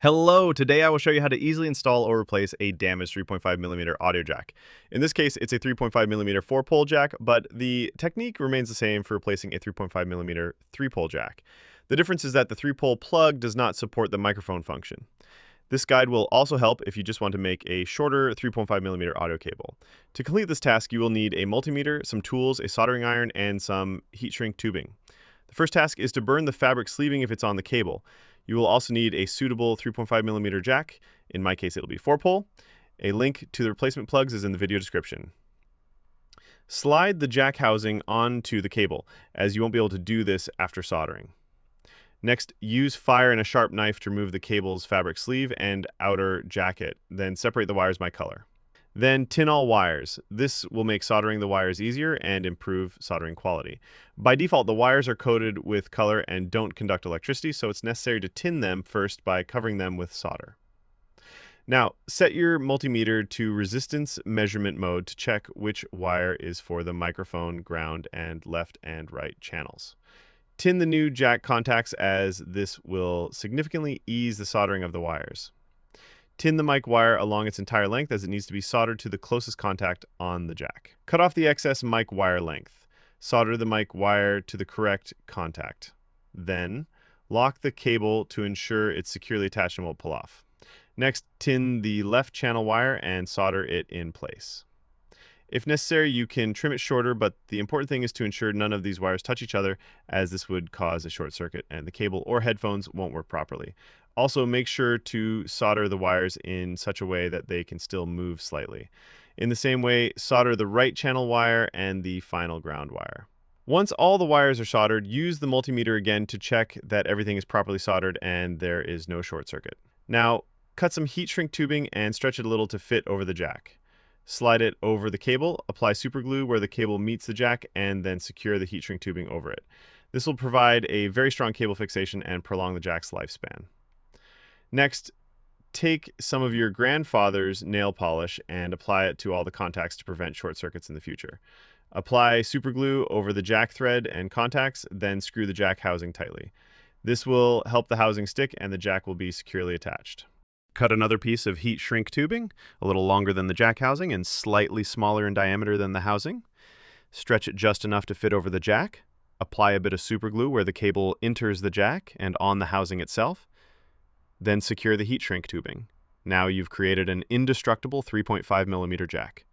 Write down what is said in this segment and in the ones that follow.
Hello, today I will show you how to easily install or replace a damaged 3.5mm audio jack. In this case, it's a 3.5mm 4-pole jack, but the technique remains the same for replacing a 3.5mm 3-pole jack. The difference is that the 3-pole plug does not support the microphone function. This guide will also help if you just want to make a shorter 3.5mm audio cable. To complete this task, you will need a multimeter, some tools, a soldering iron, and some heat shrink tubing. The first task is to burn the fabric sleeving if it's on the cable. You will also need a suitable 3.5mm jack. In my case, it'll be 4-pole. A link to the replacement plugs is in the video description. Slide the jack housing onto the cable, as you won't be able to do this after soldering. Next, use fire and a sharp knife to remove the cable's fabric sleeve and outer jacket. Then separate the wires by color. Then tin all wires. This will make soldering the wires easier and improve soldering quality. By default, the wires are coated with color and don't conduct electricity, so it's necessary to tin them first by covering them with solder. Now, set your multimeter to resistance measurement mode to check which wire is for the microphone, ground, and left and right channels. Tin the new jack contacts, as this will significantly ease the soldering of the wires. Tin the mic wire along its entire length, as it needs to be soldered to the closest contact on the jack. Cut off the excess mic wire length. Solder the mic wire to the correct contact. Then, lock the cable to ensure it's securely attached and won't pull off. Next, tin the left channel wire and solder it in place. If necessary, you can trim it shorter, but the important thing is to ensure none of these wires touch each other, as this would cause a short circuit and the cable or headphones won't work properly. Also, make sure to solder the wires in such a way that they can still move slightly. In the same way, solder the right channel wire and the final ground wire. Once all the wires are soldered, use the multimeter again to check that everything is properly soldered and there is no short circuit. Now, cut some heat shrink tubing and stretch it a little to fit over the jack. Slide it over the cable, apply super glue where the cable meets the jack, and then secure the heat shrink tubing over it. This will provide a very strong cable fixation and prolong the jack's lifespan. Next, take some of your grandfather's nail polish and apply it to all the contacts to prevent short circuits in the future. Apply super glue over the jack thread and contacts, then screw the jack housing tightly. This will help the housing stick and the jack will be securely attached. Cut another piece of heat shrink tubing, a little longer than the jack housing and slightly smaller in diameter than the housing. Stretch it just enough to fit over the jack. Apply a bit of super glue where the cable enters the jack and on the housing itself. Then secure the heat shrink tubing. Now you've created an indestructible 3.5mm jack.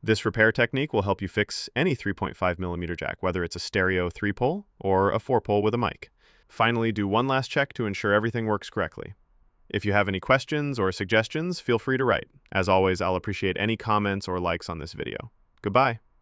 This repair technique will help you fix any 3.5mm jack, whether it's a stereo 3-pole or a 4-pole with a mic. Finally, do one last check to ensure everything works correctly. If you have any questions or suggestions, feel free to write. As always, I'll appreciate any comments or likes on this video. Goodbye.